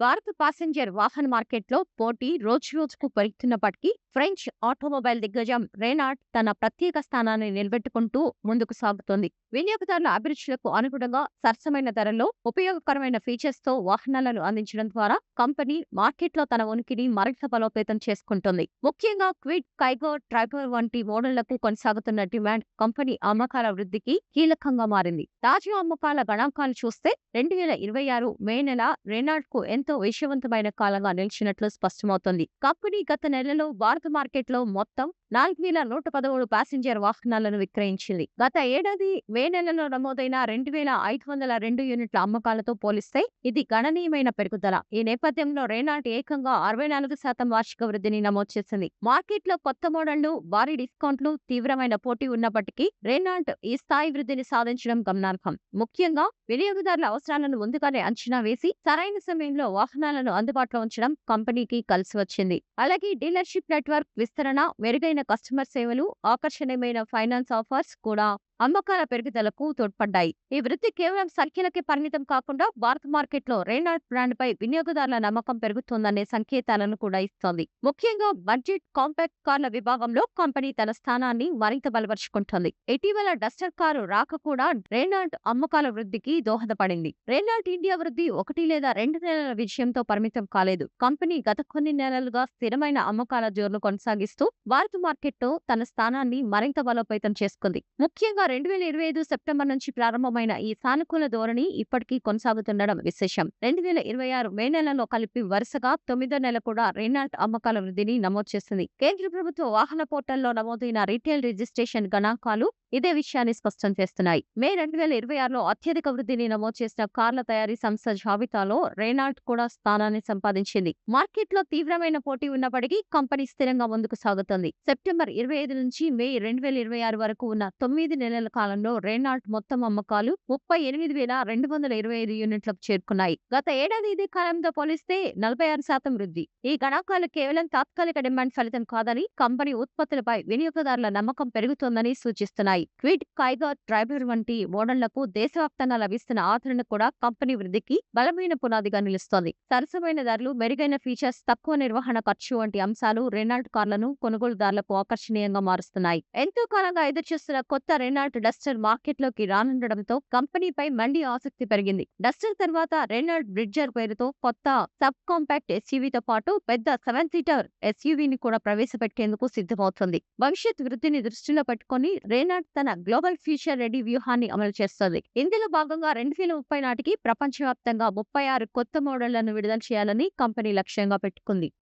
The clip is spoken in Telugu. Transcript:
భారత ప్యాసింజర్ వాహన మార్కెట్లో పోటీ రోజురోజుకు పెరుగుతున్నప్పటికీ ఫ్రెంచ్ ఆటోమొబైల్ దిగ్గజం రెనాల్ట్ తన ప్రత్యేక స్థానాన్ని నిలబెట్టుకుంటూ ముందుకు సాగుతోంది. వినియోగదారుల అభిరుచులకు అనుగుణంగా సరసమైన ధరల్లో ఉపయోగకరమైన ఫీచర్స్ తో వాహనాలను అందించడం ద్వారా కంపెనీ మార్కెట్లో తన ఉనికిని మరింత బలోపేతం చేసుకుంటుంది. ముఖ్యంగా క్విడ్, కైగో, ట్రైబర్ వంటి మోడళ్లకు కొనసాగుతున్న డిమాండ్ కంపెనీ అమ్మకాల వృద్ధికి కీలకంగా మారింది. తాజా అమ్మకాల గణాంకాలు చూస్తే 2026 మే నెల రెనాల్ట్ కు ఎంతో విజయవంతమైన కాలంగా నిలిచినట్లు స్పష్టమవుతోంది. కంపెనీ గత నెలలో భారత మార్కెట్లో మొత్తం 4113 ప్యాసింజర్ వాహనాలను విక్రయించింది. గత ఏడాది మే నెలలో నమోదైన 2502 యూనిట్ల అమ్మకాలతో పోలిస్తే ఇది గణనీయమైన పెరుగుదల. ఈ నేపథ్యంలో రెనాల్ట్ ఏకంగా 64% వార్షిక వృద్ధిని నమోదు చేసింది. మార్కెట్లో కొత్త మోడళ్లు, భారీ డిస్కౌంట్లు, తీవ్రమైన పోటీ ఉన్నప్పటికీ రెనాల్ట్ ఈ స్థాయి వృద్ధిని సాధించడం గమనార్హం. ముఖ్యంగా వినియోగదారుల అవసరాలను ముందుగానే అంచనా వేసి సరైన సమయంలో వాహనాలను అందుబాటులో ఉంచడం కంపెనీకి కలిసి వచ్చింది. అలాగే డీలర్షిప్ నెట్వర్క్ విస్తరణ, మెరుగైన కస్టమర్ సేవలు, ఆకర్షణీయమైన ఫైనాన్స్ ఆఫర్స్ కూడా అమ్మకాల పెరుగుదలకు తోడ్పడ్డాయి. ఈ వృద్ధి కేవలం సంఖ్యలకే పరిమితం కాకుండా భారత మార్కెట్లో రెనాల్ట్ బ్రాండ్ పై వినియోగదారుల నమ్మకం పెరుగుతోందనే సంకేతాలను కూడా ఇస్తోంది. ముఖ్యంగా బడ్జెట్ కాంపాక్ట్ కార్ల విభాగంలో కంపెనీ తన స్థానాన్ని మరింత బలపరుచుకుంటోంది. ఇటీవల డస్టర్ కారు రాక కూడా రెనాల్ట్ అమ్మకాల వృద్ధికి దోహదపడింది. రెనాల్ట్ ఇండియా వృద్ధి 1 లేదా 2 నెలల విజయంతో పరిమితం కాలేదు. కంపెనీ గత కొన్ని నెలలుగా స్థిరమైన అమ్మకాల జోరును కొనసాగిస్తూ భారత మార్కెట్లో తన స్థానాన్ని మరింత బలోపేతం చేసుకుంది. ముఖ్యంగా 2025 సెప్టెంబర్ నుంచి ప్రారంభమైన ఈ సానుకూల ధోరణి ఇప్పటికీ కొనసాగుతుండడం విశేషం. 2026 మే నెలలో కలిపి వరుసగా 9వ నెల కూడా రెనాల్ట్ అమ్మకాల వృద్ధిని నమోదు చేసింది. కేంద్ర ప్రభుత్వ వాహన పోర్టల్లో నమోదైన రీటైల్ రిజిస్ట్రేషన్ గణాంకాలు ఇదే విషయాన్ని స్పష్టం చేస్తున్నాయి. మే 2026లో అత్యధిక వృద్ధిని నమోదు చేసిన కార్ల తయారీ సంస్థ జాబితాలో రెనాల్ట్ కూడా స్థానాన్ని సంపాదించింది. మార్కెట్లో తీవ్రమైన పోటీ ఉన్నప్పటికీ కంపెనీ స్థిరంగా ముందుకు సాగుతోంది. సెప్టెంబర్ 25 నుంచి మే 2026 వరకు ఉన్న 9 నెలల కాలంలో రెనాల్ట్ మొత్తం అమ్మకాలు 38,225 యూనిట్లకు చేరుకున్నాయి. గత ఏడాది ఇదే కాలంతో పోలిస్తే 46% వృద్ధి. ఈ గణాంకాలు కేవలం తాత్కాలిక డిమాండ్ ఫలితం కాదని, కంపెనీ ఉత్పత్తులపై వినియోగదారుల నమ్మకం పెరుగుతోందని సూచిస్తున్నాయి. క్విడ్, కైగో, ట్రైబర్ వంటి మోడళ్లకు దేశవ్యాప్తంగా లభిస్తున్న ఆదరణ కూడా కంపెనీ వృద్ధికి బలమైన పునాదిగా నిలుస్తోంది. సరసమైన ధరలు, మెరుగైన ఫీచర్స్, తక్కువ నిర్వహణ ఖర్చు వంటి అంశాలు రెనాల్ట్ కార్లను కొనుగోలుదారులకు ఆకర్షణీయంగా మారుస్తున్నాయి. ఎంతో కాలంగా ఎదురుచూస్తున్న కొత్త రెనాల్ట్ డస్టర్ మార్కెట్లోకి రానుండడంతో కంపెనీపై మళ్లీ ఆసక్తి పెరిగింది. డస్టర్ తర్వాత రెనాల్ట్ బ్రిడ్జర్ పేరుతో కొత్త సబ్ కాంపాక్ట్ ఎస్యూవీతో పాటు పెద్ద 7 సీటర్ ఎస్యూవీని కూడా ప్రవేశపెట్టేందుకు సిద్ధమవుతుంది. భవిష్యత్ వృద్ధిని దృష్టిలో పెట్టుకుని రెనాల్ట్ తన గ్లోబల్ ఫ్యూచర్ రెడీ వ్యూహాన్ని అమలు చేస్తోంది. ఇందులో భాగంగా 2030 నాటికి ప్రపంచవ్యాప్తంగా 36 కొత్త మోడళ్లను విడుదల చేయాలని కంపెనీ లక్ష్యంగా పెట్టుకుంది.